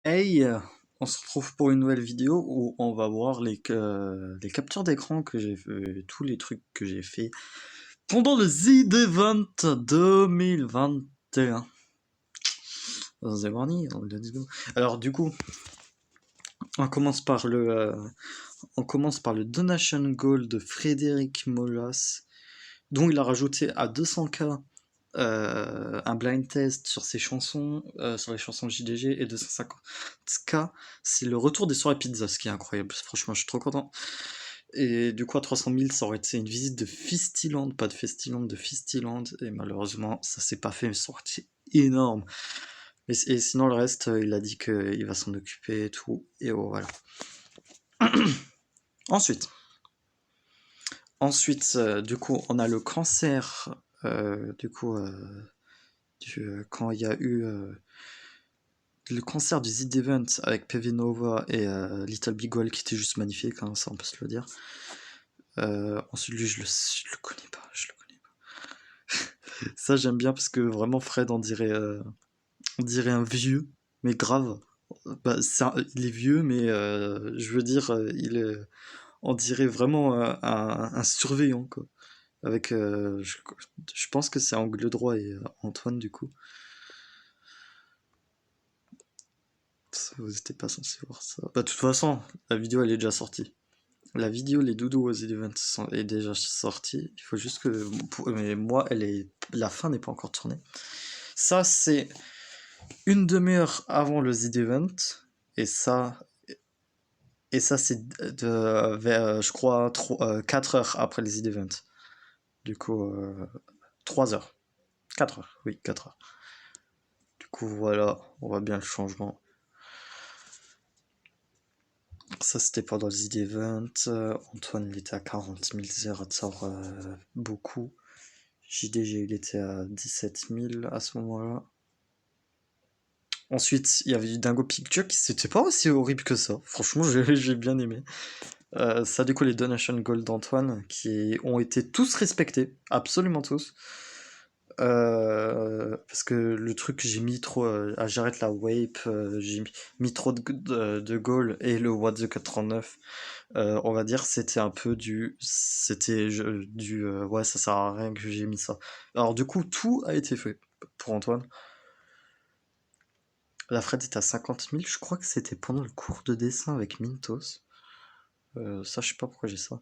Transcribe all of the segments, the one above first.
Hey, on se retrouve pour une nouvelle vidéo où on va voir les captures d'écran que j'ai fait, tous les trucs que j'ai fait pendant le Z-Event 2021. C'est parti, let's go. Alors du coup, on commence par le Donation Goal de Frédéric Molas, dont il a rajouté à 200K un blind test sur ses chansons, sur les chansons JDG, et 250K, c'est le retour des soirées pizza, ce qui est incroyable. Franchement, je suis trop content. Et du coup, à 300 000, ça aurait été une visite de Fistiland, pas de Festiland, de Fistiland. Et malheureusement, ça s'est pas fait, mais ça aurait été énorme. Et sinon, le reste, il a dit qu'il va s'en occuper et tout. Et oh, voilà. Ensuite, du coup, on a le cancer. Quand il y a eu le concert du Z-Event avec PV Nova et Little Big Wall qui était juste magnifique, hein, ça on peut se le dire. Ensuite, lui, je le connais pas, Ça, j'aime bien parce que vraiment, Fred, on dirait un vieux, mais grave. Bah, il est vieux, mais je veux dire, on dirait vraiment un surveillant, quoi. Avec, je pense que c'est Angle Droit et Antoine, du coup. Ça, vous n'étiez pas censé voir ça. Bah, de toute façon, la vidéo, elle est déjà sortie. La vidéo Les Doudous aux Events est déjà sortie. Il faut juste que. Mais moi, la fin n'est pas encore tournée. Ça, c'est une demi-heure avant le Z-Event. Et ça. Et ça, c'est vers, je crois, 4 heures après le Z-Event. Du coup, 3 heures. 4 heures, oui, 4 heures. Du coup, voilà, on voit bien le changement. Ça, c'était pendant le Z-Event. Antoine, il était à 40 000 heures, ça beaucoup. JDG, il était à 17 000 à ce moment-là. Ensuite, il y avait du Dingo Picture qui c'était pas aussi horrible que ça. Franchement, j'ai bien aimé. Ça, du coup, les Donation Gold d'Antoine qui ont été tous respectés, absolument tous. Parce que le truc, j'ai mis trop. J'arrête la Wape, j'ai mis trop de goal et le What the 439. On va dire c'était un peu ouais, ça sert à rien que j'ai mis ça. Alors du coup, tout a été fait pour Antoine. La Fred est à 50 000, je crois que c'était pendant le cours de dessin avec Mintos. Ça, je sais pas pourquoi j'ai ça.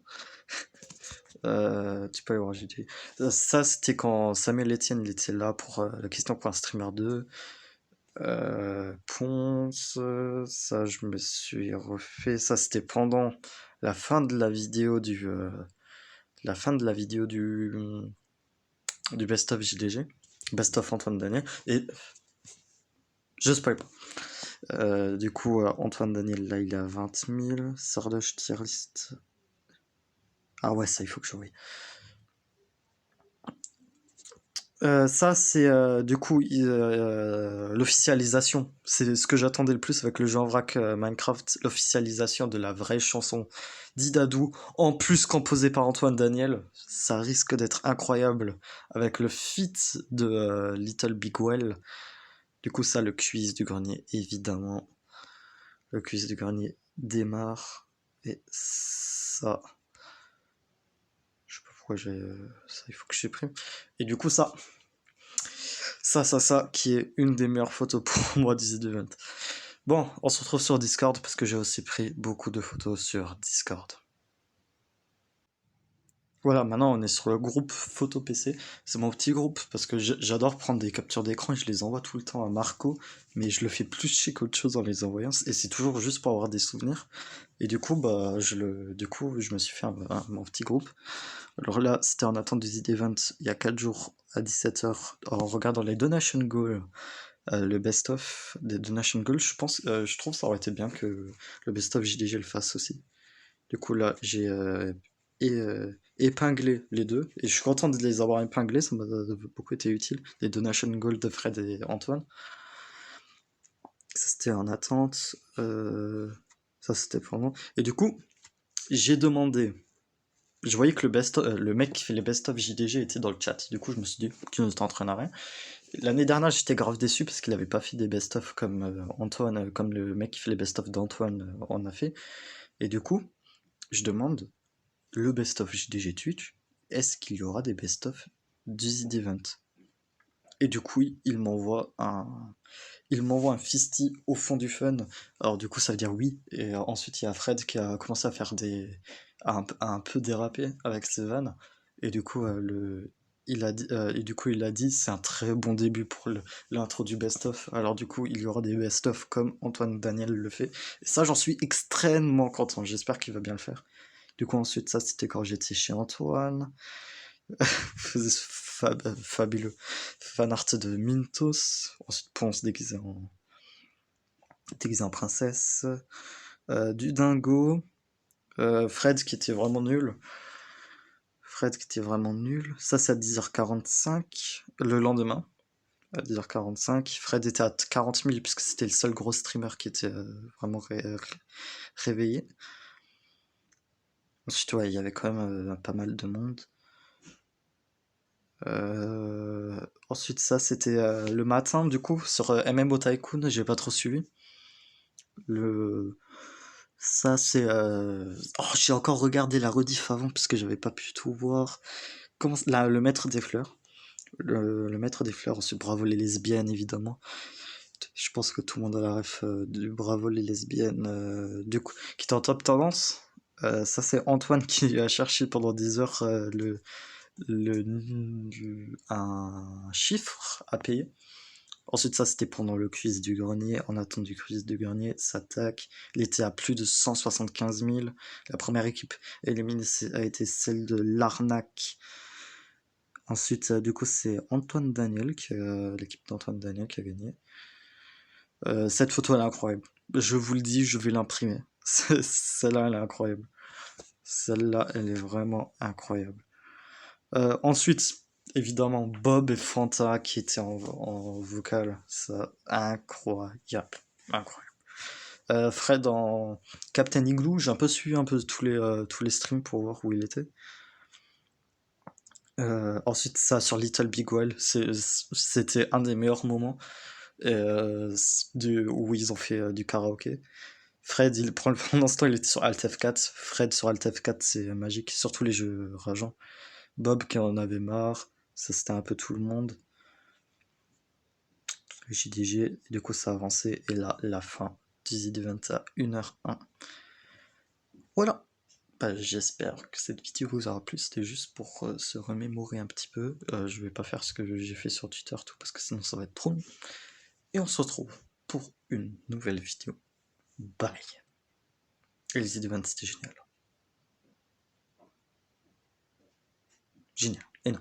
Tu peux aller voir, j'ai dit. Ça, c'était quand Samuel Etienne il était là pour la question pour un streamer 2. Ponce, ça, je me suis refait. Ça, c'était pendant la fin de la vidéo du Best of JDG, Best of Antoine Daniel. Et je spoil pas. Du coup, Antoine Daniel, là, il est à 20 000. Sardoche tier list. Ah ouais, ça, il faut que je voie. Ça, c'est du coup l'officialisation. C'est ce que j'attendais le plus avec le jeu en vrac Minecraft. L'officialisation de la vraie chanson d'Idadou, en plus composée par Antoine Daniel. Ça risque d'être incroyable avec le feat de Little Big Well. Du coup, ça, le quiz du grenier, évidemment. Le quiz du grenier démarre. Et ça. Je sais pas pourquoi j'ai. Ça, il faut que je supprime. Et du coup, ça, qui est une des meilleures photos pour moi du Z-Event. Bon, on se retrouve sur Discord parce que j'ai aussi pris beaucoup de photos sur Discord. Voilà, maintenant on est sur le groupe Photo PC. C'est mon petit groupe parce que j'adore prendre des captures d'écran et je les envoie tout le temps à Marco, mais je le fais plus chier qu'autre chose en les envoyant et c'est toujours juste pour avoir des souvenirs. Et du coup, je me suis fait mon petit groupe. Alors là, c'était en attente du Z-Event il y a 4 jours à 17h en regardant les Donation Goals. Le best-of des Donation Goals, je trouve ça aurait été bien que le best-of JDG le fasse aussi. Du coup, là, j'ai épinglé les deux, et je suis content de les avoir épinglés, ça m'a beaucoup été utile. Les Donation Goals de Fred et Antoine. Ça, c'était en attente. Ça, c'était pendant. Et du coup, j'ai demandé. Je voyais que le mec qui fait les best-of JDG était dans le chat. Du coup, je me suis dit qu'il était en train d'arrêter. L'année dernière, j'étais grave déçu parce qu'il avait pas fait des best-of comme Antoine, comme le mec qui fait les best-of d'Antoine en a fait. Et du coup, je demande, le best-of JDG Twitch, est-ce qu'il y aura des best-of du The Event? Et du coup, il m'envoie un fisty au fond du fun. Alors du coup, ça veut dire oui. Et ensuite, il y a Fred qui a commencé à faire à un peu déraper avec ses vannes. Et du coup, il a dit, c'est un très bon début pour l'intro du best-of. Alors du coup, il y aura des best-of comme Antoine Daniel le fait. Et ça, j'en suis extrêmement content. J'espère qu'il va bien le faire. Du coup, ensuite, ça, c'était quand j'étais chez Antoine. Fabuleux fan art de Mintos. Ensuite, Ponce déguisé en princesse. Du dingo. Fred qui était vraiment nul. Ça, c'est à 10h45. Le lendemain, à 10h45. Fred était à 40 000 puisque c'était le seul gros streamer qui était vraiment réveillé. Ensuite, ouais, il y avait quand même pas mal de monde. Ensuite, ça, c'était le matin, du coup, sur MMO Tycoon, j'ai pas trop suivi. Le... Ça, c'est... Oh, j'ai encore regardé la rediff avant, parce que j'avais pas pu tout voir. Le maître des fleurs. Le maître des fleurs, ensuite Bravo les lesbiennes, évidemment. Je pense que tout le monde a la ref du Bravo les lesbiennes, du coup, qui était en top tendance. Ça, c'est Antoine qui a cherché pendant 10 heures un chiffre à payer. Ensuite, ça, c'était pendant le quiz du grenier. En attente du quiz du grenier, s'attaque. Il était à plus de 175 000. La première équipe éliminée a été celle de l'arnaque. Ensuite, du coup, c'est Antoine Daniel, l'équipe d'Antoine Daniel qui a gagné. Cette photo, elle est incroyable. Je vous le dis, je vais l'imprimer. Celle-là, elle est incroyable. Celle-là, elle est vraiment incroyable. Ensuite, évidemment, Bob et Fanta qui étaient en vocal. Ça, incroyable. Incroyable. Fred en Captain Igloo, j'ai un peu suivi un peu tous les streams pour voir où il était. Ensuite, ça sur Little Big Well, c'était un des meilleurs moments où ils ont fait du karaoké. Fred, pendant ce temps, il était sur Alt F4. Fred sur Alt F4, c'est magique, surtout les jeux rageants. Bob qui en avait marre, ça c'était un peu tout le monde. JDG, du coup ça a avancé, et là, la fin du The Event à 1h01. Voilà. Bah, j'espère que cette vidéo vous aura plu, c'était juste pour se remémorer un petit peu. Je vais pas faire ce que j'ai fait sur Twitter, tout, parce que sinon ça va être trop long. Et on se retrouve pour une nouvelle vidéo. Bye. Et les events, c'était génial. Génial. Et non.